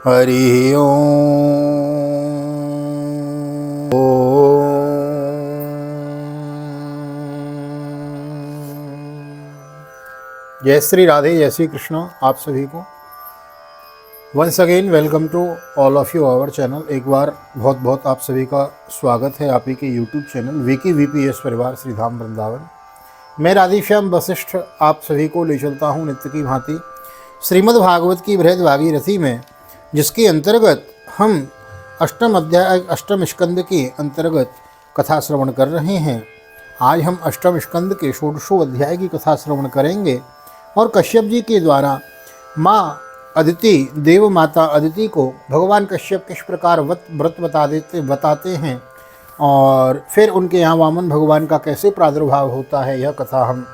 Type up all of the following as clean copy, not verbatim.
हरि ओम। जय श्री राधे, जय श्री कृष्ण। आप सभी को once again welcome to all of you our channel. एक बार बहुत बहुत आप सभी का स्वागत है आप ही के यूट्यूब चैनल विकी वीपीएस परिवार श्री धाम वृंदावन। मैं राधेश्याम वशिष्ठ आप सभी को ले चलता हूँ नित्य की भांति श्रीमद् भागवत की बृहद भागीरथी में, जिसके अंतर्गत हम अष्टम अध्याय अष्टम स्कंद के अंतर्गत कथा श्रवण कर रहे हैं। आज हम अष्टम स्कंद के षोडशों अध्याय की कथा श्रवण करेंगे और कश्यप जी के द्वारा माँ अदिति, देव माता अदिति को भगवान कश्यप किस प्रकार व्रत बताते हैं और फिर उनके यहाँ वामन भगवान का कैसे प्रादुर्भाव होता है, यह कथा हम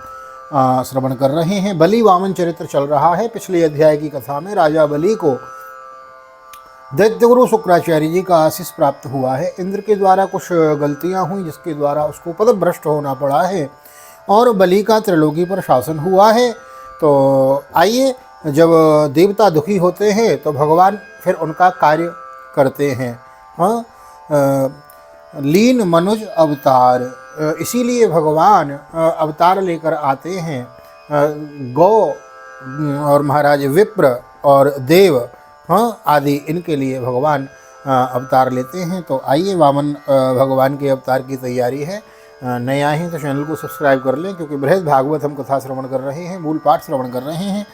श्रवण कर रहे हैं। बलि वामन चरित्र चल रहा है। पिछले अध्याय की कथा में राजा बलि को दैत्यगुरु शुक्राचार्य जी का आशीष प्राप्त हुआ है। इंद्र के द्वारा कुछ गलतियां हुई जिसके द्वारा उसको पदभ्रष्ट होना पड़ा है और बलि का त्रिलोकी पर शासन हुआ है। तो आइए, जब देवता दुखी होते हैं तो भगवान फिर उनका कार्य करते हैं। लीन मनुज अवतार, इसीलिए भगवान अवतार लेकर आते हैं। गौ और महाराज विप्र और देव आदि, इनके लिए भगवान अवतार लेते हैं। तो आइए, वामन भगवान के अवतार की तैयारी है। नए आए हैं तो चैनल को सब्सक्राइब कर लें, क्योंकि बृहद भागवत हम कथा श्रवण कर रहे हैं, मूल पाठ श्रवण कर रहे हैं।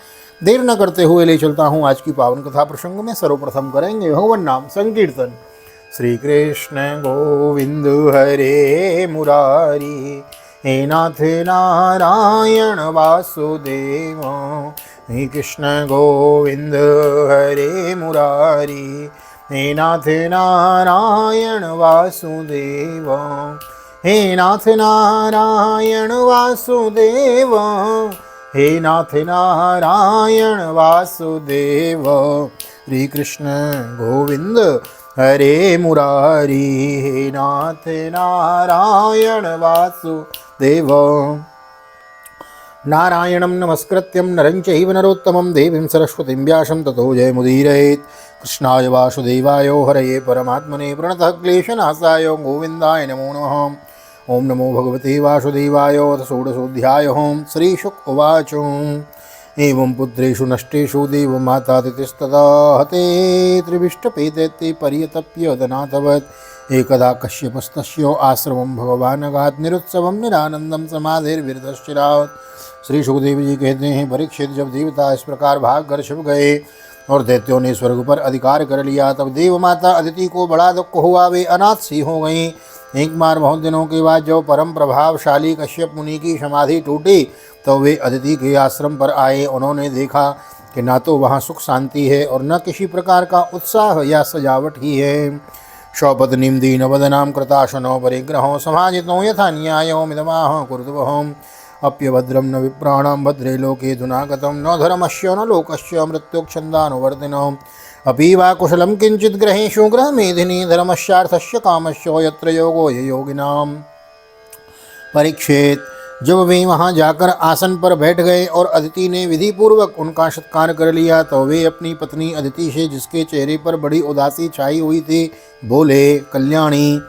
देर न करते हुए ले चलता हूँ आज की पावन कथा प्रसंग में। सर्वप्रथम करेंगे भगवान नाम संकीर्तन। श्री कृष्ण गोविंद हरे मुरारी, हे नाथ नारायण वासुदेव। हे कृष्ण गोविंद हरे मुरारी, हे नाथ नारायण वासुदेव। हे नाथ नारायण वासुदेव, हे नाथ नारायण वासुदेव। श्री कृष्ण गोविंद हरे मुरारी, हे नाथ नारायण वासुदेव। नारायणं नमस्कृत्यं नरं चैव नरोत्तमं देवीं सरस्वतीं व्यासं ततो जयमुदीरयेत्। कृष्णाय वासुदेवाय हरये परमात्मने प्रणतः क्लेशनाशाय गोविन्दाय नमो नमः। ओम नमो भगवते वासुदेवाय। अथ षोडशोऽध्यायः। श्रीशुक उवाच। एवं पुत्रेषु नष्टेषु देवमाता तितिस्तदा हते त्रिविष्टपेतेति पर्यतप्य दनाथवत्। एकदा कश्यपस्तस्य आश्रमं भगवान् अगात् निरुत्सवं निरानन्दं समाधिर्विरतश्चिरात्। श्री सुखदेव जी कहते हैं, परीक्षित, जब देवता इस प्रकार भाग कर छिप गए और दैत्यों ने स्वर्ग पर अधिकार कर लिया, तब देव माता अदिति को बड़ा दुख हुआ। वे अनाथ सी हो गईं। एक बार बहुत दिनों के बाद जब परम प्रभावशाली कश्यप मुनि की समाधि टूटी तो वे अदिति के आश्रम पर आए। उन्होंने देखा कि न तो वहाँ सुख शांति है और न किसी प्रकार का उत्साह या सजावट ही है। शौपत्नीं दीनवदनां कृताशनो परिग्रहो समाजितो यथा न्यायो मिदमाह कुरुतवहम्। अप्यभद्रं न विप्राणां भद्रे लोके धुनागतं, न धर्मस्य न लोकस्य मृत्युच्छन्दानुवर्तिनः। अपि वा कुशलं किंचित् ग्रहेषु ग्रहमेधिनी, धर्मस्यार्थस्य कामस्य यत्र योगो योगिनां। परीक्षित, जब वे वहाँ जाकर आसन पर बैठ गए और अदिति ने विधि पूर्वक उनका सत्कार कर लिया, तो वे अपनी पत्नी अदिति से, जिसके चेहरे पर बड़ी उदासी छाई हुई थी, बोले, कल्याणी,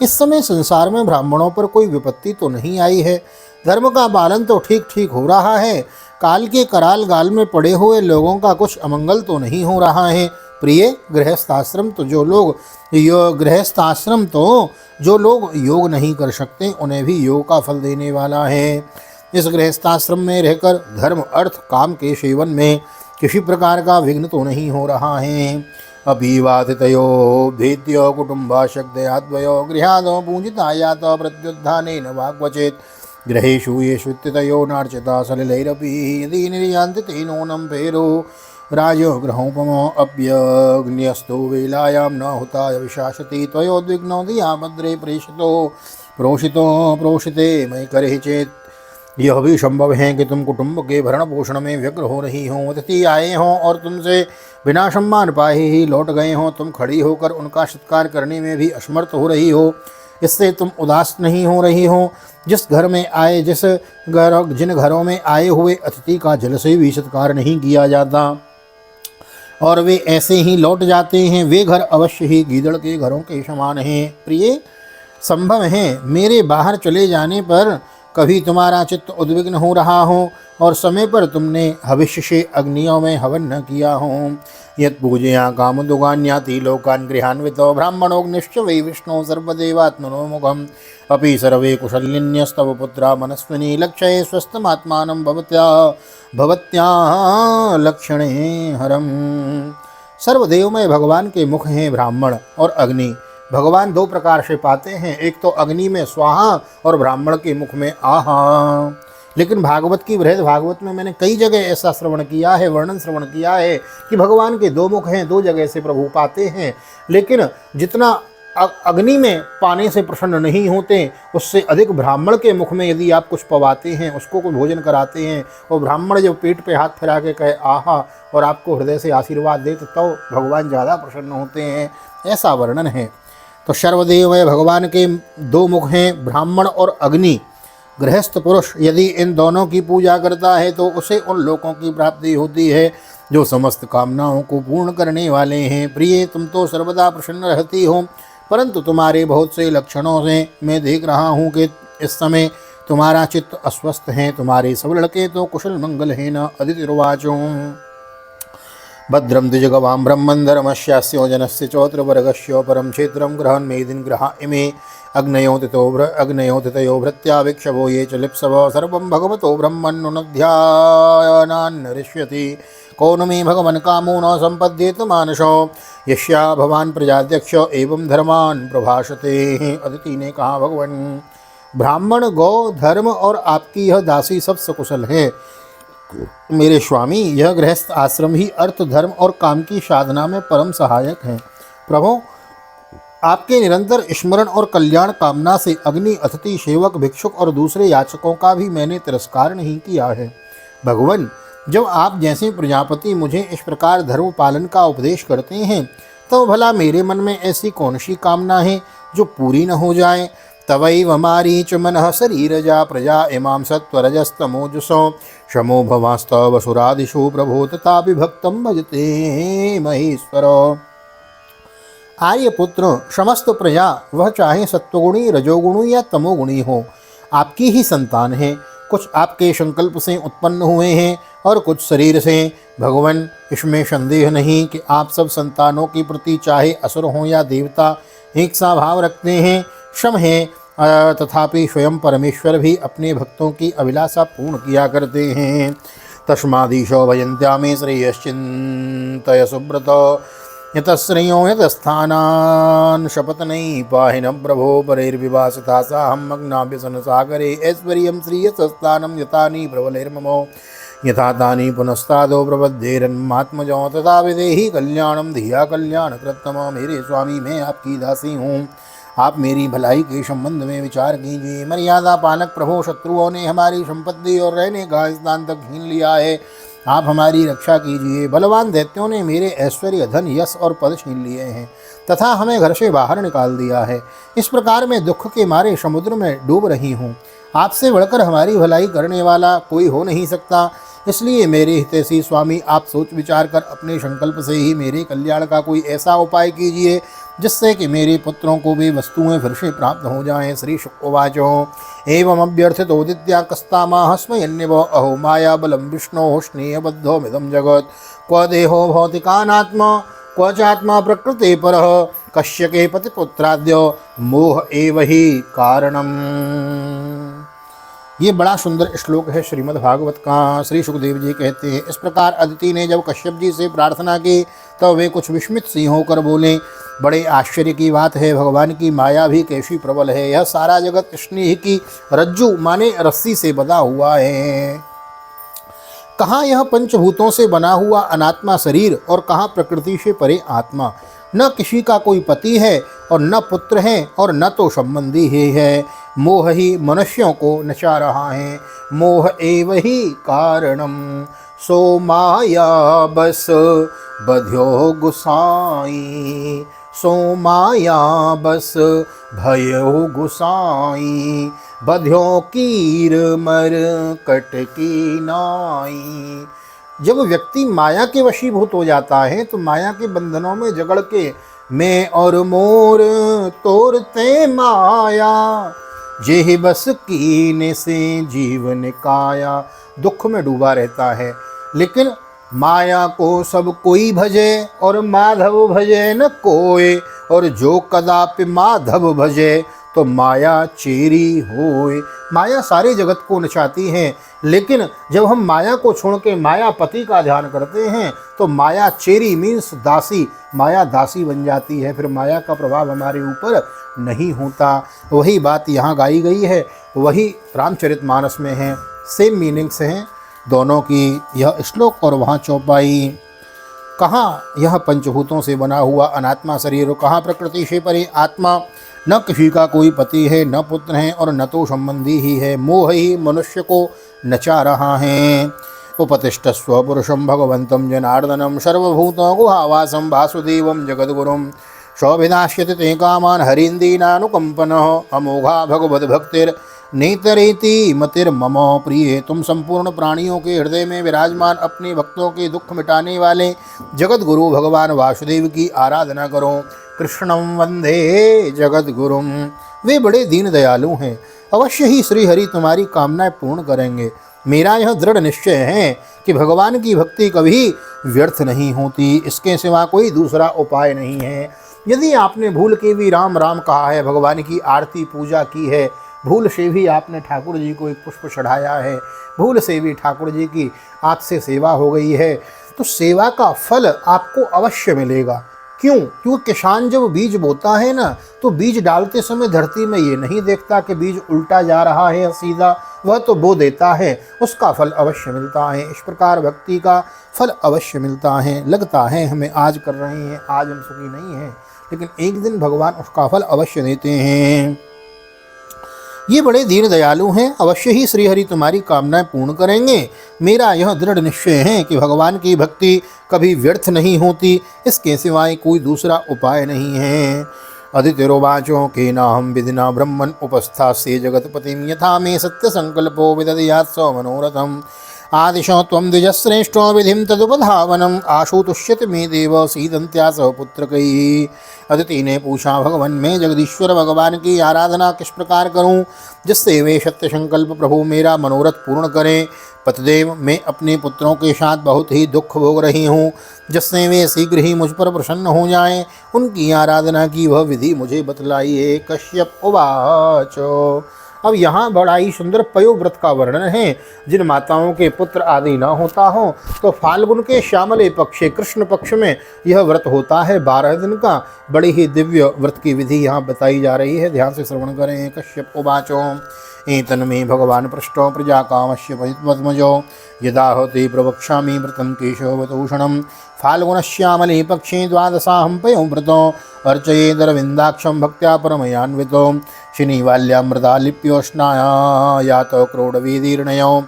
इस समय संसार में ब्राह्मणों पर कोई विपत्ति तो नहीं आई है। धर्म का पालन तो ठीक ठीक हो रहा है। काल के कराल गाल में पड़े हुए लोगों का कुछ अमंगल तो नहीं हो रहा है। प्रिय, गृहस्थाश्रम तो जो लोग योग नहीं कर सकते, उन्हें भी योग का फल देने वाला है। इस गृहस्थाश्रम में रहकर धर्म, अर्थ, काम के सेवन में किसी प्रकार का विघ्न तो नहीं हो रहा है। अभिवादितयो भेद्य कुटुम्बाशक्तयाद्वयो गृहादो पूजितायात प्रत्युत्थानेन वा क्वचित्। गृहेषु येषु स्थितयो नार्चिता सलिलैरपि यदि निर्यान्ति तेनोनं पेरो। राजगृहोपमो अप्यग्न्यस्तु वेलायां न हुताय विशासति। त्वयोद्विग्नो धिया भद्रे प्रोषिते मयि करहि चेत्। यह भी संभव है कि तुम कुटुंब के भरण पोषण में व्यग्र हो रही हो, अतिथि आए हों और तुमसे बिना सम्मान पाए ही लौट गए हों। तुम खड़ी होकर उनका सत्कार करने में भी असमर्थ हो रही हो। इससे तुम उदास नहीं हो रही हो। जिन घरों में आए हुए अतिथि का जल से भी सत्कार नहीं किया जाता, और वे ऐसे ही लौट जाते हैं। वे घर अवश्य ही गीदड़ के घरों के समान हैं। प्रिय, संभव है मेरे बाहर चले जाने पर कभी तुम्हारा चित्त उद्विग्न हो रहा हो और समय पर तुमने हविष्य से अग्नियों में हवन न किया हो। यत् पूजया कामदुगान्याति लोकान् गृहान्वितो ब्राह्मणोऽग्निश्च वै विष्णु सर्वदेवात्मनो मुखम् अपि सर्वे कुशलिन्यस्तव पुत्रा मनस्विनी लक्ष्ये स्वस्थमात्मानं भवत्या लक्षणे हरम्। सर्वदेवमय भगवान के मुख हैं ब्राह्मण और अग्नि। भगवान दो प्रकार से पाते हैं, एक तो अग्नि में स्वाहा और ब्राह्मण के मुख में आहा। लेकिन भागवत की बृहद भागवत में मैंने कई जगह ऐसा श्रवण किया है, वर्णन श्रवण किया है कि भगवान के दो मुख हैं, दो जगह से प्रभु पाते हैं। लेकिन जितना अग्नि में पाने से प्रसन्न नहीं होते, उससे अधिक ब्राह्मण के मुख में यदि आप कुछ पवाते हैं, उसको कोई भोजन कराते हैं और ब्राह्मण जब पेट पे हाथ फिरा के कहे आहा और आपको हृदय से आशीर्वाद दे तो भगवान ज़्यादा प्रसन्न होते हैं, ऐसा वर्णन है। तो सर्वदेव में भगवान के दो मुख हैं, ब्राह्मण और अग्नि। गृहस्थ पुरुष यदि इन दोनों की पूजा करता है तो उसे उन लोकों की प्राप्ति होती है जो समस्त कामनाओं को पूर्ण करने वाले हैं। प्रिय, तुम तो सर्वदा प्रसन्न रहती हो, परंतु तुम्हारे बहुत से लक्षणों से मैं देख रहा हूँ कि इस समय तुम्हारा चित्त अस्वस्थ है। तुम्हारे सब लड़के तो कुशल मंगल है न। अदितिर्वाचो भद्रम द्विजगवां ब्रह्मन् धर्मस्यास्यो जनस्य चौत्रवर्गस्य परं क्षेत्रं गृहन् मेदिन् गृहा इमे अग्नयो तितयो भृत्या विक्षवो ये च लिप्सवः सर्वं भगवतो ब्रह्मन्नुनध्यानान्नरिष्यति को नु मे भगवन् कामो न सम्पद्येत मानसो यस्या भवान् प्रजाध्यक्ष एवं धर्मान् प्रभाषते। अदिति ने कहा, भगवान ब्राह्मण, गौ, धर्म और आपकी यह दासी सब सकुशल है। मेरे स्वामी, यह गृहस्थ आश्रम ही अर्थ, धर्म और काम की साधना में परम सहायक है। प्रभु, आपके निरंतर स्मरण और कल्याण कामना से अग्नि, अतिथि, सेवक, भिक्षुक और दूसरे याचकों का भी मैंने तिरस्कार नहीं किया है। भगवान, जब आप जैसे प्रजापति मुझे इस प्रकार धर्म पालन का उपदेश करते हैं तो भला मेरे मन में ऐसी कौन सी कामना है जो पूरी न हो जाए। तवैव मारीच मनः शरीरजा प्रजा इमां सत्वरजस्तमोजसो शमो भवास्तव सुरादिषु प्रभो तथापि भक्तं भजते महेश्वर। आर्यपुत्र, समस्त प्रजा वह चाहे सत्वगुणी, रजोगुणी या तमोगुणी हो, आपकी ही संतान है। कुछ आपके संकल्प से उत्पन्न हुए हैं और कुछ शरीर से। भगवान, इसमें संदेह नहीं कि आप सब संतानों के प्रति चाहे असुर हों या देवता एक सा भाव रखते हैं। क्षम है, तथापि स्वयं परमेश्वर भी अपने भक्तों की अभिलाषा पूर्ण किया करते हैं। तस्मादीशो भजन्त्या मे श्रेयश्चिन्तय सुब्रत यतश्रेयो यतस्थानान् शपथनै पाहि न प्रभो परैर्विभासिता साहं मग्नाभ्यसन सागरे ऐश्वर्यं श्रियसस्थानं यतानि प्रबलैर्ममो यथा तानि पुनस्तादो प्रबद्धेरन्मात्मजो तथा विदेहि कल्याणं धिया कल्याणकृत्तम। मेरे स्वामी, मैं आपकी दासी हूँ, आप मेरी भलाई के संबंध में विचार कीजिए। मर्यादा पालक प्रभु, शत्रुओं ने हमारी संपत्ति और रहने का स्थान तक छीन लिया है, आप हमारी रक्षा कीजिए। बलवान दैत्यों ने मेरे ऐश्वर्य, धन, यश और पद छीन लिए हैं तथा हमें घर से बाहर निकाल दिया है। इस प्रकार मैं दुख के मारे समुद्र में डूब रही हूँ। आपसे बढ़कर हमारी भलाई करने वाला कोई हो नहीं सकता। इसलिए मेरे हितैषी स्वामी, आप सोच विचार कर अपने संकल्प से ही मेरे कल्याण का कोई ऐसा उपाय कीजिए जिससे कि मेरे पुत्रों को भी वस्तुएं फिर से प्राप्त हो जाएं। श्री शुकोवाचो एवं अभ्यर्थितोदित्या कस्तामाह स्मयन्निव अहो माया बलम विष्णो स्नेहबद्धो मिदं जगत् क्व देहो भौतिकानात्मा क्व चात्मा प्रकृते परः कश्यके पतिपुत्राद्यो मोह एव ही कारणम्। ये बड़ा सुंदर श्लोक है श्रीमद् भागवत का। श्री सुखदेव जी कहते हैं, इस प्रकार अदिति ने जब कश्यप जी से प्रार्थना की तो वे कुछ विस्मित सी होकर बोले, बड़े आश्चर्य की बात है, भगवान की माया भी कैसी प्रबल है। यह सारा जगत स्नेह की रज्जु माने रस्सी से बंधा हुआ है। कहाँ यह पंचभूतों से बना हुआ अनात्मा शरीर और कहाँ प्रकृति से परे आत्मा। न किसी का कोई पति है और न पुत्र है और न तो संबंधी ही है। मोह ही मनुष्यों को नचा रहा है। मोह एव ही कारणम सो माया बस बध्यो गुसाई। सो माया बस भयो गुसाई। बध्यो कीर मर कटकी नाई। जब व्यक्ति माया के वशीभूत हो जाता है तो माया के बंधनों में जकड़ के मैं और मोर तोरते माया, जेहि बस कीने से जीवन काया, दुख में डूबा रहता है। लेकिन माया को सब कोई भजे और माधव भजे न कोय, और जो कदापि माधव भजे तो माया चेरी होय। माया सारे जगत को नचाती है, लेकिन जब हम माया को छोड़ के मायापति का ध्यान करते हैं तो माया चेरी मीन्स दासी, माया दासी बन जाती है, फिर माया का प्रभाव हमारे ऊपर नहीं होता। वही बात यहाँ गाई गई है, वही रामचरितमानस में है, सेम मीनिंग्स हैं दोनों की, यह श्लोक और वहाँ चौपाई। कहाँ यह पंचभूतों से बना हुआ अनात्मा शरीर, कहाँ प्रकृति से परे आत्मा, न किसी का कोई पति है, न पुत्र है, और न तो संबंधी ही है। मोह ही मनुष्य को नचा रहा है। उपतिष्ठस्व पुरुषं भगवन्तं जनार्दनं सर्वभूतों गुहावासं वासुदेवं जगद्गुरुं शोभिनाश्यति ते कामान् हरीन्द्रीनानुकम्पनः अमोघा भगवद्भक्तिर नेतरेति मतिर्मम प्रिय। तुम संपूर्ण प्राणियों के हृदय में विराजमान अपने भक्तों के दुख मिटाने वाले जगत गुरु भगवान वासुदेव की आराधना करो। कृष्णं वंदे जगत गुरुम। वे बड़े दीन दयालु हैं, अवश्य ही श्री हरि तुम्हारी कामनाएं पूर्ण करेंगे। मेरा यह दृढ़ निश्चय है कि भगवान की भक्ति कभी व्यर्थ नहीं होती, इसके सिवा कोई दूसरा उपाय नहीं है। यदि आपने भूल के भी राम राम कहा है, भगवान की आरती पूजा की है, भूल से भी आपने ठाकुर जी को एक पुष्प चढ़ाया है, भूल से भी ठाकुर जी की आपसे सेवा हो गई है, तो सेवा का फल आपको अवश्य मिलेगा। क्यों? क्योंकि किसान जब बीज बोता है ना, तो बीज डालते समय धरती में ये नहीं देखता कि बीज उल्टा जा रहा है या सीधा, वह तो बो देता है, उसका फल अवश्य मिलता है। इस प्रकार भक्ति का फल अवश्य मिलता है। लगता है हमें आज कर रहे हैं, आज हम सुखी नहीं हैं, लेकिन एक दिन भगवान उसका फल अवश्य देते हैं। ये बड़े दीन दयालु हैं, अवश्य ही श्री हरि तुम्हारी कामनाएं पूर्ण करेंगे। मेरा यह दृढ़ निश्चय है कि भगवान की भक्ति कभी व्यर्थ नहीं होती, इसके सिवाय कोई दूसरा उपाय नहीं है। अदितिरोवाचो के नाहम विधिना ब्रह्मन् उपस्थास्ये जगतपतिं यथा मे सत्य संकल्पो विदधयात् स मनोरथम् आदिशो त्वं द्विजश्रेष्ठो विधिं तदुपधावनम् आशु तुष्यति मे देव सीदन्त्या सह पुत्रकैः। अदिति ने पूछा, भगवान मैं जगदीश्वर भगवान की आराधना किस प्रकार करूं जिससे वे सत्य संकल्प प्रभु मेरा मनोरथ पूर्ण करें। पतिदेव मैं अपने पुत्रों के साथ बहुत ही दुख भोग रही हूँ, जिससे वे शीघ्र ही मुझ पर प्रसन्न हो जाएं। उनकी आराधना की वह विधि मुझे बतलाइए। कश्यप उवाचो। अब यहाँ बड़ा ही सुंदर पयोव्रत का वर्णन है। जिन माताओं के पुत्र आदि न होता हो तो फाल्गुन के श्यामले पक्ष कृष्ण पक्ष में यह व्रत होता है 12 दिन का। बड़ी ही दिव्य व्रत की विधि यहाँ बताई जा रही है, ध्यान से श्रवण करें। कश्यप उवाचो एतन्मे भगवान पृष्ठो प्रजा कामस्य पद्मजो यदाहते प्रवक्ष्यामि व्रतं केशवभूषणं फाल्गुनश्यामले पक्षे द्वादशाहं पयोव्रतो अर्चयेदरविन्दाक्षं भक्त्या परमयान्वितो शनिवाल्यामृता लिप्योष्णायातो क्रोडवेदीर्णयो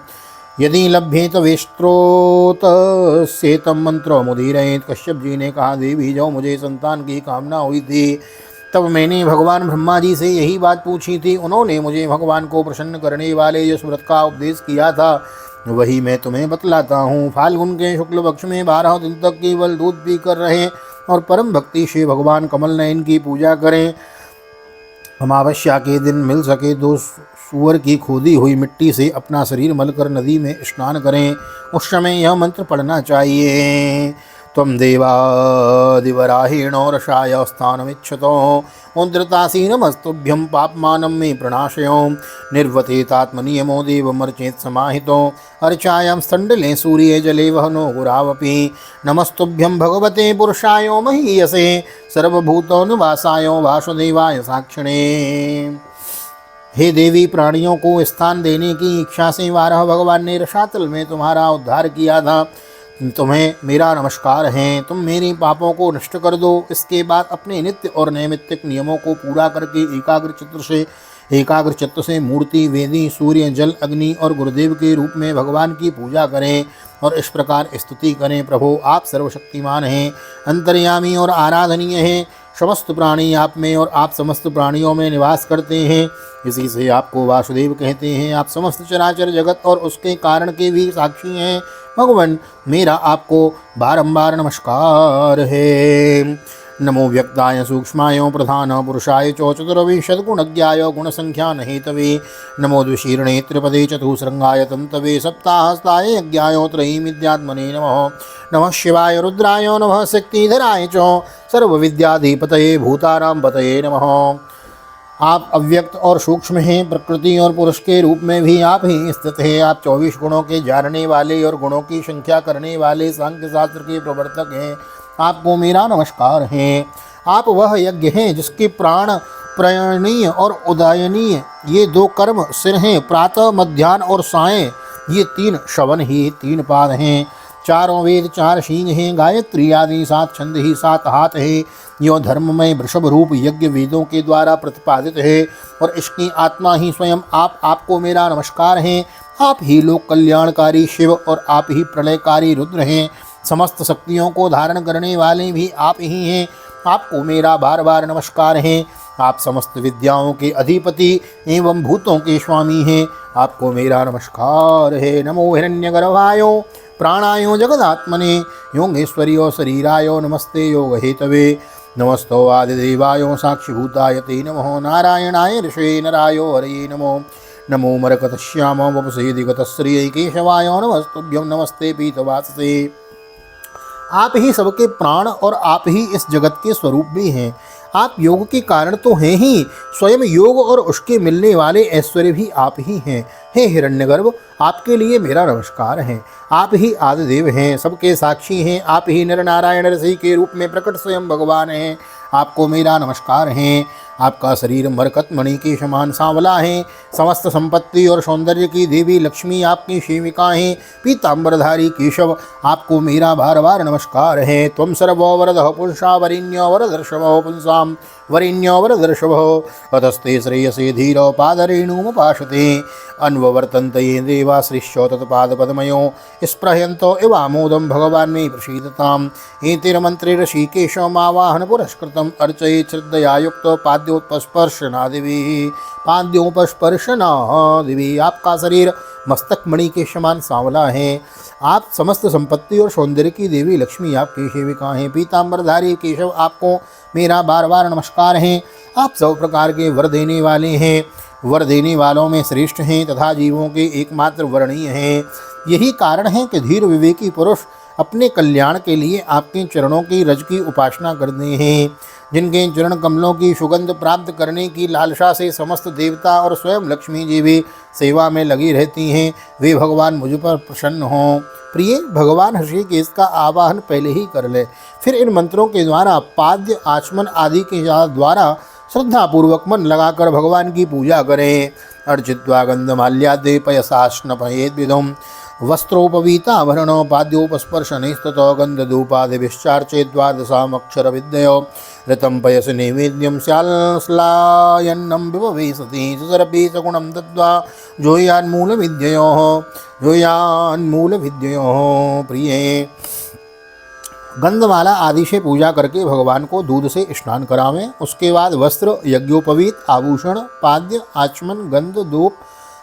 यदि लभ्येत वेस्त्रोत सेतम मंत्रो मुदीरयेत। कश्यप जी ने कहा, देवी जो मुझे संतान की कामना हुई थी तब मैंने भगवान ब्रह्मा जी से यही बात पूछी थी। उन्होंने मुझे भगवान को प्रसन्न करने वाले जिस व्रत का उपदेश किया था वही मैं तुम्हें बतलाता हूँ। फाल्गुन के शुक्ल पक्ष में 12 दिन तक केवल दूध पी कर रहें और परम भक्ति से भगवान कमल नयन की पूजा करें। अमावस्या के दिन मिल सके तो सूअर की खोदी हुई मिट्टी से अपना शरीर मलकर नदी में स्नान करें। उस समय यह मंत्र पढ़ना चाहिए। त्वं देवादिवराहेणो रसाय स्थानमिच्छतो उद्रतासीनमस्तुभ्यं पापमानं मे प्रणाशयो निर्वतेतात्मनियमो देवमर्चेत् समाहितो अर्चायां स्तण्डले सूर्ये जले वहनो गुरावपि नमस्तुभ्यं भगवते पुरुषाय महीयसे सर्वभूतोन्वासाय वासुदेवाय साक्षिणे। हे देवी, प्राणियों को स्थान देने की इच्छा से 12 भगवान ने रसातल में तुम्हारा उद्धार किया था। तुम्हें मेरा नमस्कार है। तुम मेरे पापों को नष्ट कर दो। इसके बाद अपने नित्य और नैमित्तिक नियमों को पूरा करके एकाग्र चित्त से मूर्ति, वेदी, सूर्य, जल, अग्नि और गुरुदेव के रूप में भगवान की पूजा करें और इस प्रकार स्तुति करें। प्रभु आप सर्वशक्तिमान हैं, अंतर्यामी और आराधनीय हैं। समस्त प्राणी आप में और आप समस्त प्राणियों में निवास करते हैं, इसी से आपको वासुदेव कहते हैं। आप समस्त चराचर जगत और उसके कारण के भी साक्षी हैं। भगवान, मेरा आपको बारंबार नमस्कार है। नमो व्यक्ताय सूक्ष्माय प्रधान पुरुषाय च चतुर्विंशद्गुणज्ञाय गुणसंख्यान हेतवे। नमो द्विशीर्णे त्रिपदे चतुस्रंगाय तंतवे सप्ताहस्ताय यज्ञाय त्रयीमिद्यात्मने नमः। नमः शिवाय रुद्राय नमः शक्तिधराय च सर्वविद्याधिपतये भूतानां पतये नमः। आप अव्यक्त और सूक्ष्म हैं, प्रकृति और पुरुष के रूप में भी आप ही स्थित हैं। आप 24 गुणों के जानने वाले और गुणों की संख्या करने वाले सांख्य शास्त्र के प्रवर्तक हैं। आपको मेरा नमस्कार है। आप वह यज्ञ हैं जिसके प्राण प्रयणीय और उदयनीय ये 2 कर्म सिर हैं। प्रातः मध्याह्न और सायं ये 3 श्रवण ही 3 पाद हैं। 4 वेद 4 शींग हैं। गायत्री आदि 7 छंद ही 7 हाथ है। यो धर्ममय वृषभ रूप यज्ञ वेदों के द्वारा प्रतिपादित है और इसकी आत्मा ही स्वयं आपको मेरा नमस्कार है। आप ही लोक कल्याणकारी शिव और आप ही प्रलयकारी रुद्र हैं। समस्त शक्तियों को धारण करने वाले भी आप ही हैं। आपको मेरा बार बार नमस्कार है। आप समस्त विद्याओं के अधिपति एवं भूतों के स्वामी हैं। आपको मेरा नमस्कार है। नमो हिरण्यगर्भायो प्राणायो जगदात्मने योगेश्वर्यो शरीरायो नमस्ते योग हेतवे। नमस्तो आदिदेवायो साक्षिभूताय ते नमो। नारायणाय ऋषे नरायो हरये नमो। नमो मरकतश्याम वपसे दिगतश्रियै केशवाय नमस्तुभ्यं। नमस्ते पीतवाससे। आप ही सबके प्राण और आप ही इस जगत के स्वरूप भी हैं। आप योग के कारण तो हैं ही, स्वयं योग और उसके मिलने वाले ऐश्वर्य भी आप ही हैं। हे हिरण्यगर्भ, आपके लिए मेरा नमस्कार है। आप ही आदिदेव हैं, सबके साक्षी हैं। आप ही नर नारायण ऋषि के रूप में प्रकट स्वयं भगवान हैं। आपको मेरा नमस्कार है। आपका शरीर मरकत मणि के समान सांवला है। समस्त संपत्ति और सौंदर्य की देवी लक्ष्मी आपकी सेविका हैं। पीताम्बरधारी केशव, आपको मेरा बार बार नमस्कार है। त्वं सर्वो वरदः पुंसा वरिण्यो वरदर्शवो पुंसां वरिण्यो वरदर्शवो अतस्ते श्रेयसे धीरो पादरेणुमुपाशते अन्ववर्तन्त ये देवा श्रीश्चो तत्पादपद्मयो स्पृहयन्तो इवामोदं भगवान् मे प्रसीदताम्। एतिर्मन्त्रे ऋषिकेशमावाहन पुरस्कृतम् अर्चयेत् श्रद्धया युक्तो पाद्योपस्पर्शनादिभिः। आपका शरीर मस्तक मणि के समान सांवला है। आप समस्त संपत्ति और सौंदर्य की देवी लक्ष्मी आपकी सेविका हैं। पीताम्बरधारी केशव, आपको मेरा बार बार नमस्कार है। आप सब प्रकार के वर देने वाले हैं। वर देने वालों में श्रेष्ठ हैं तथा जीवों के एकमात्र वर्णीय हैं। यही कारण है कि धीर विवेकी पुरुष अपने कल्याण के लिए आपके चरणों की रज की उपासना करते हैं। जिनके चरण कमलों की सुगंध प्राप्त करने की लालसा से समस्त देवता और स्वयं लक्ष्मी जी भी सेवा में लगी रहती हैं, वे भगवान मुझ पर प्रसन्न हों। प्रिय, भगवान ऋषिकेश का आवाहन पहले ही कर ले, फिर इन मंत्रों के द्वारा पाद्य आचमन आदि के द्वारा श्रद्धापूर्वक मन लगाकर भगवान की पूजा करें। अर्चित्वा गंधमाल्यादे पयसाश्नपयेद्विधुम वस्त्रोपवीताभरणो पाद्योपस्पर्शनैस्ततो गन्धधूपादिभिश्चार्चे द्वादशामक्षरविद्ययो ऋतं पयस नैवेद्यं स्याल्स्लायन्नं विभवेसति सुसरपि सगुणं दत्त्वा जोयान्मूलविद्ययोः। प्रिये, गंधमाला आदि से पूजा करके भगवान को दूध से स्नान करावें। उसके बाद वस्त्र, यज्ञोपवीत, आभूषण, पाद्य, आचमन, गंध, धूप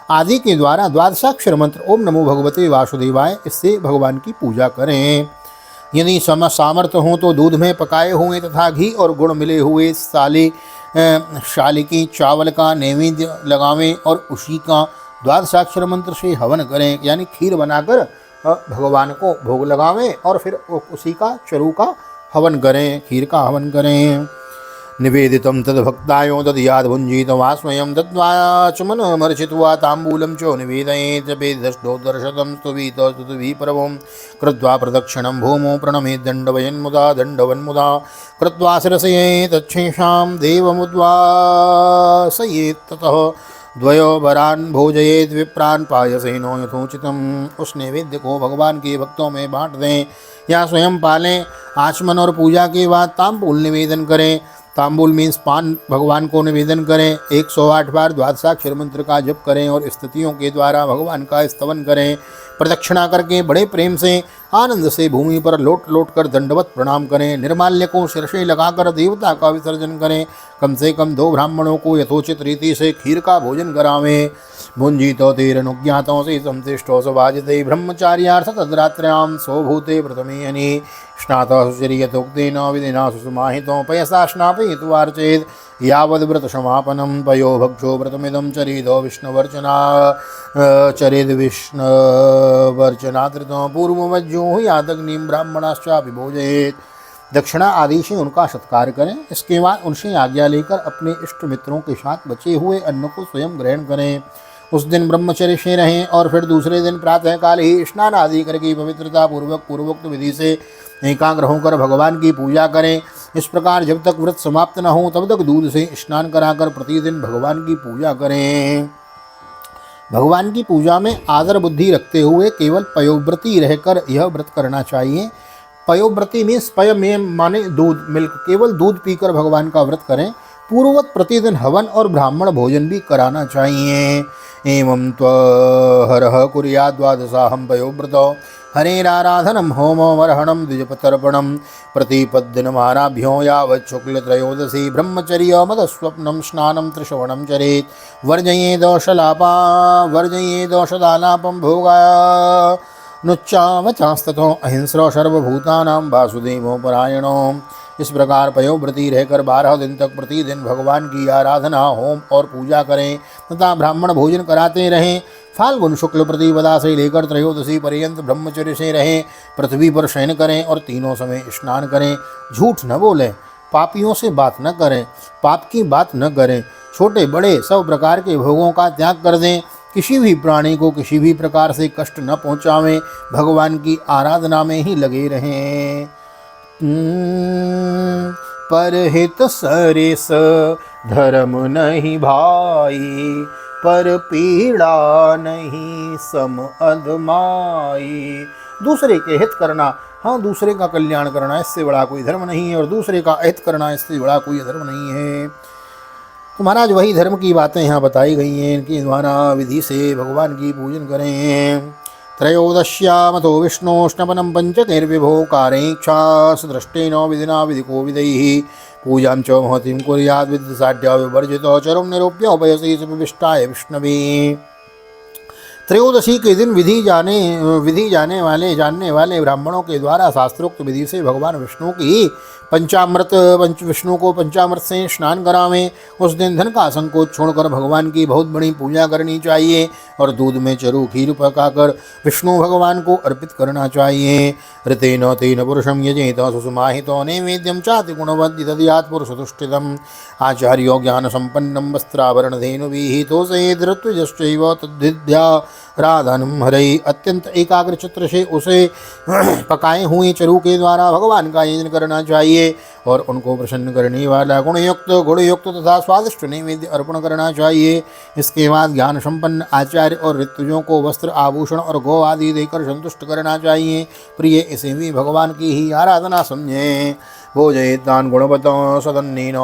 आदि के द्वारा द्वादशाक्षर मंत्र ओम नमो भगवते वासुदेवाय, इससे भगवान की पूजा करें। यदि सामर्थ्य हो तो दूध में पकाए हुए तथा घी और गुड़ मिले हुए शालिकी चावल का नैवेद्य लगावें और उसी का द्वादशाक्षर मंत्र से हवन करें, यानी खीर बनाकर भगवान को भोग लगावें और फिर उसी का चरु का हवन करें, खीर का हवन करें। निवेदितं तद्भक्तायो तद्याद्भुञ्जीतवा स्वयं दद्वाचमनमर्चित्वा ताम्बूलं च निवेदयेत् जपेदष्टोदर्शतं स्तुतिभिः परमं कृत्वा प्रदक्षिणं भूमौ प्रणमेत् दण्डवयन्मुदा कृत्वा शिरसयेत् तच्छेषां देवमुद्वासयेत् ततः द्वयोभरान् भोजयेत् विप्रान् पायसेनो यथोचितम्। उस नैवेद्य को भगवान के भक्तों में बांट दें या स्वयं पालें। आचमन और पूजा के बाद ताम्बूल निवेदन करें। ताम्बूल मीन्स पान भगवान को निवेदन करें। 108 बार द्वादशाक्षर मंत्र का जप करें और स्तुतियों के द्वारा भगवान का स्तवन करें। प्रदक्षिणा करके बड़े प्रेम से आनंद से भूमि पर लौट लौट कर दंडवत प्रणाम करें। निर्माल्य को सिर से लगाकर देवता का विसर्जन करें। कम से कम 2 ब्राह्मणों को यथोचित रीति से खीर का भोजन करावें। भुंजितो तेरनुज्ञातों से संशिष्टो सवाजते ब्रह्मचार्यार्थ तद्रात्र्यां स्वभूते प्रथमेयनि स्नातः सुचर्यतोक्तेन विधिना सुसमाहितो पयसा स्नापयित्वार्चेत् यावद् व्रत समापनं पयो भक्षो व्रतमिदं चरेदो विष्णुवर्चना चरेद विष्णुवर्चनात्रितो पूर्वमज्जो यादग्निं ब्राह्मणाश्चापि भोजयेत्। दक्षिणा आदि से उनका सत्कार करें। इसके बाद उनसे आज्ञा लेकर अपने इष्ट मित्रों के साथ बचे हुए अन्न को स्वयं ग्रहण करें। उस दिन ब्रह्मचर्य से रहें और फिर दूसरे दिन प्रातःकाल ही स्नान आदि करके पवित्रता पूर्वक पूर्वोक्त विधि से एकाग्र होकर भगवान की पूजा करें। इस प्रकार जब तक व्रत समाप्त न हो तब तक दूध से स्नान कराकर प्रतिदिन भगवान की पूजा करें। भगवान की पूजा में आदर बुद्धि रखते हुए केवल पयोव्रती रहकर यह व्रत करना चाहिए। पयोव्रती मीन्स पय में माने दूध, मिल्क, केवल दूध पीकर भगवान का व्रत करें। पूर्ववत प्रतिदिन हवन और ब्राह्मण भोजन भी कराना चाहिए। एवं त्वहरः कुर्याद् द्वादशाहं पयोव्रतो हरेराराधनं होममर्हणं द्विजपतर्पणं प्रतिपद्दिनमाराभ्यो यावत् शुक्लत्रयोदशी ब्रह्मचर्यमदस्वप्नं स्नानं त्रिश्रवणं चरेत्। वर्जयेदोषदालापं भोगा नुच्चावचास्ततो अहिंस्रो सर्वभूतानां वासुदेवो परायणो। इस प्रकार पयोव्रती रहकर 12 दिन तक प्रतिदिन भगवान की आराधना, होम और पूजा करें तथा ब्राह्मण भोजन कराते रहें। फाल्गुन शुक्ल प्रतिपदा से लेकर त्रयोदशी पर्यंत ब्रह्मचर्य से रहें। पृथ्वी पर शयन करें और तीनों समय स्नान करें। झूठ न बोलें, पापियों से बात न करें, पाप की बात न करें। छोटे बड़े सब प्रकार के भोगों का त्याग कर दें। किसी भी प्राणी को किसी भी प्रकार से कष्ट न पहुँचावें। भगवान की आराधना में ही लगे रहें। परहित सरिस धर्म नहीं भाई, पर पीड़ा नहीं सम अधमाई। दूसरे के हित करना, हाँ दूसरे का कल्याण करना, इससे बड़ा कोई धर्म नहीं है। और दूसरे का हित करना, इससे बड़ा कोई धर्म नहीं है। तो महाराज वही धर्म की बातें यहाँ बताई गई हैं। इनके द्वारा विधि से भगवान की पूजन करें। त्रयोदश्यामतो विष्णोष्णपनं पंचकैर्विभो कारेक्षास दृष्टेनो विधिना विधिको विधैः पूजां च महतीं कुर्याद् विद्यसाढ्या विवर्जितो चरुं निरूप्य उपयसी सुविष्टाय विष्णवे। त्रयोदशी के दिन जानने वाले ब्राह्मणों के द्वारा शास्त्रोक्त विधि से भगवान विष्णु की विष्णु को पंचामृत से स्नान करावें। उस दिन धन का संकोच छोड़कर भगवान की बहुत बड़ी पूजा करनी चाहिए और दूध में चरु खीर पकाकर विष्णु भगवान को अर्पित करना चाहिए। ऋतेन तेन पुरुषं यजेत सुसमाहितो नैवेद्यं चाति गुणवद् तद्यात् पुरुषतुष्टितम् आचार्यो ज्ञान संपन्नं वस्त्राभरण धेनुभिः तोषयेद् ऋत्विजश्चैव तद्विद्या राधानं हरये। अत्यंत एकाग्र चित्र से उसे पकाए हुए चरु के द्वारा भगवान का यजन करना चाहिए और उनको प्रसन्न करने वाला गुणयुक्त तथा स्वादिष्ट नैवेद्य अर्पण करना चाहिए। इसके बाद ज्ञान संपन्न आचार्य और ऋत्विजों को वस्त्र, आभूषण और गौ आदि देकर संतुष्ट करना चाहिए। प्रिय इसे भी भगवान की ही आराधना समझें। भोजयेतान् गुणवतो सदन्नेन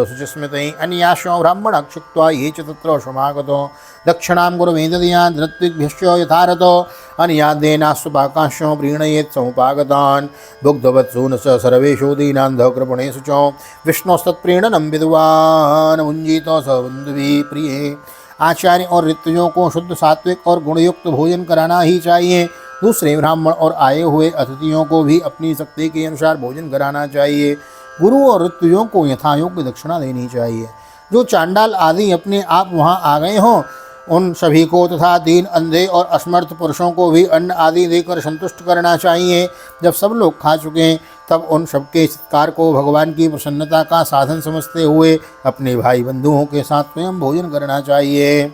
शुचिस्मृतैः अन्याश्च ब्राह्मणः क्षिप्त्वा ये च तत्र समागतो दक्षिणां गुरवे दद्यात् ऋत्विग्भ्यश्च यथारतो अन्याद्येनास्वपाकाश्च प्रीणयेत् समुपागतान् भुग्धवत्सु न स सर्वेषु दीनान्धः कृपणेषु च विष्णोस्तत्प्रीणनं विद्वान् भुञ्जीतो स बन्धुभिः। प्रिय आचार्य और ऋत्विजों को शुद्ध, सात्विक और गुणयुक्त भोजन कराना ही चाहिए। दूसरे ब्राह्मण और आए हुए अतिथियों को भी अपनी शक्ति के अनुसार भोजन कराना चाहिए। गुरु और ऋत्विजों को यथायोग्य दक्षिणा देनी चाहिए। जो चांडाल आदि अपने आप वहाँ आ गए हों उन सभी को तथा दीन, अंधे और असमर्थ पुरुषों को भी अन्न आदि देकर संतुष्ट करना चाहिए। जब सब लोग खा चुके तब उन सबके सत्कार को भगवान की प्रसन्नता का साधन समझते हुए अपने भाई बंधुओं के साथ स्वयं भोजन करना चाहिए।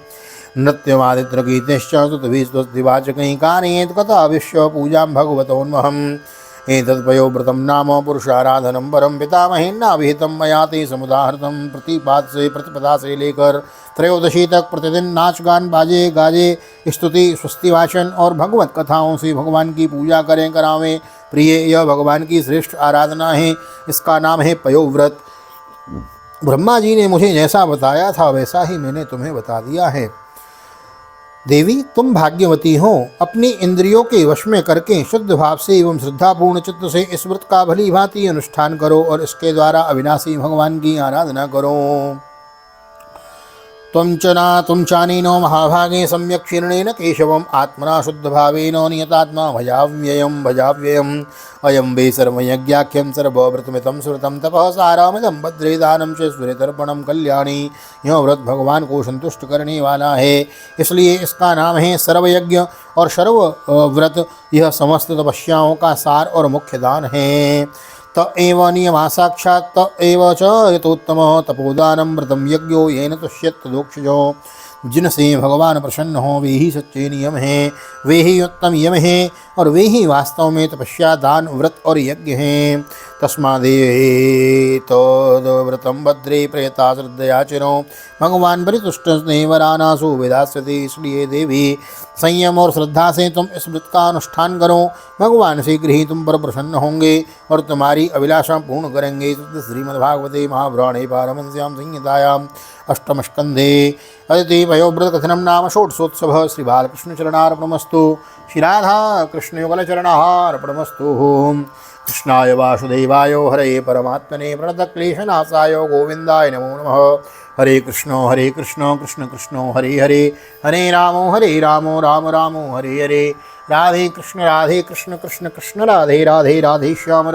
नृत्यवादित्र गीतेश्च स्तुतिवाचकैः कारयेत् कथा विश्व पूजां भगवतोन्महम् एतत्पयोव्रतं नाम पुरुषाराधनं परम पितामहेन विहितं मया ते समुदाहृतं। प्रतिपदा से लेकर त्रयोदशी तक प्रतिदिन नाच गान, बाजे गाजे, स्तुति, स्वस्ति वाचन और भगवत कथाओं से भगवान की पूजा करावें। प्रिय यह भगवान की श्रेष्ठ आराधना है। इसका नाम है पयोव्रत। ब्रह्मा जी ने मुझे जैसा बताया था वैसा ही मैंने तुम्हें बता दिया है। देवी तुम भाग्यवती हो। अपनी इंद्रियों के वश में करके शुद्ध भाव से एवं श्रद्धापूर्ण चित्त से इस व्रत का भली भांति अनुष्ठान करो और इसके द्वारा अविनाशी भगवान की आराधना करो। तुम चानीनो महाभागे सम्यक क्षीर्णेन केशवम आत्मना शुद्ध भावेन नियतात्मा भजाव्ययम् अयं वे सर्वयज्ञाख्यं सर्वव्रतमितं श्रुतं तपः सारामिदं भद्रे दानं चेश्वरे तर्पणं कल्याणी। यह व्रत भगवान को संतुष्ट करने वाला है, इसलिए इसका नाम है सर्वयज्ञ और सर्व व्रत। यह समस्त तपस्याओं का सार और मुख्य दान है। त एव नियमा साक्षात् त एव च यतोत्तमः तपोदानं व्रतं यज्ञो येन तुष्यत् तदोक्षजो। जिनसे भगवान प्रसन्न हो वे ही सच्चे नियम हैं, वे ही उत्तम नियम हैं और वे ही वास्तव में तपस्या दान व्रत और यज्ञ हैं। तस्मादेव व्रतम भद्रे प्रयता श्रद्धया चिरो भगवान परितुष्ट स्नेहवरानासु विदास्यते। इसलिए देवी संयम और श्रद्धा से तुम इस व्रत का अनुष्ठान करो, भगवान शीघ्र ही तुम पर प्रसन्न होंगे और तुम्हारी अभिलाषा पूर्ण करेंगे। श्रीमद्भागवते महापुराणे पारमहंस्यां संहितायां अष्टम स्कंधे अदिति वयोव्रत कथनम नाम षोडशोत्सव। श्री बालकृष्ण चरणार्पणमस्तु। श्री राधा कृष्ण युगल चरणार्पणमस्तु। कृष्णाय वासुदेवाय हरे परमात्मने प्रणतक्लेशनाशाय गोविंदाय नमो नमः। हरे कृष्ण कृष्ण कृष्ण हरे हरे, हरे रामो राम राम हरे हरे। राधे कृष्ण कृष्ण कृष्ण राधे राधे, राधे श्याम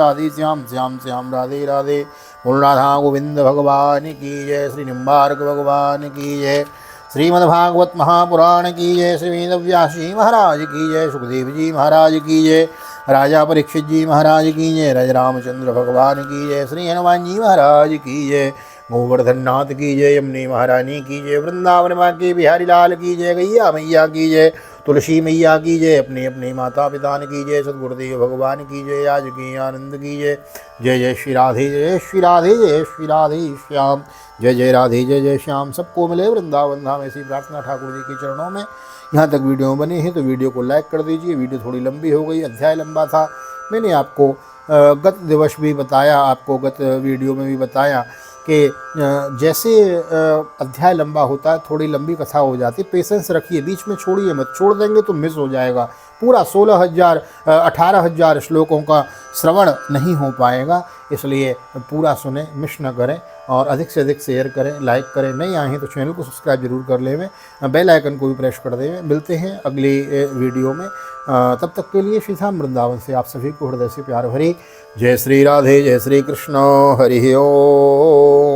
श्याम श्याम राधे राधे। बोल राधा गोविंद भगवान की जय। श्री निम्बार्क भगवान की जय। श्रीमद्भागवत महापुराण की जय। श्री वेदव्यास जी महाराज की जय। सुखदेव जी महाराज की जय। राजा परीक्षित जी महाराज की जय। राजा रामचंद्र भगवान की जय। श्री हनुमान जी महाराज की जय। गोवर्धन नाथ की जय। यमुने महारानी की जय। वृंदावन माँ के बिहारी लाल की जय। गैया मैया की जय। तुलसी मैया की जय। अपने अपने माता पिता की जय। सद्गुरुदेव भगवान की जय। आज के आनंद की जय। जय जय श्री राधे, जय श्री राधे, जय श्री राधे श्याम। जय जय राधे, जय जय श्याम। सबको मिले वृंदावन धाम, ऐसी प्रार्थना ठाकुर जी के चरणों में। यहाँ तक वीडियो बने हैं तो वीडियो को लाइक कर दीजिए। वीडियो थोड़ी लंबी हो गई, अध्याय लंबा था। मैंने आपको गत दिवस भी बताया, आपको गत वीडियो में भी बताया कि जैसे अध्याय लंबा होता है, थोड़ी लंबी कथा हो जाती है, पेशेंस रखिए, बीच में छोड़िए मत। छोड़ देंगे तो मिस हो जाएगा। पूरा 18,000 श्लोकों का श्रवण नहीं हो पाएगा, इसलिए पूरा सुने, मिस न करें और अधिक से अधिक शेयर करें, लाइक करें। नहीं आए हैं तो चैनल को सब्सक्राइब जरूर कर लें, बेल आइकन को भी प्रेस कर दें। मिलते हैं अगली वीडियो में, तब तक के लिए श्री धाम वृंदावन से आप सभी को हृदय से प्यार भरी जय श्री राधे, जय श्री कृष्ण, हरि ओम।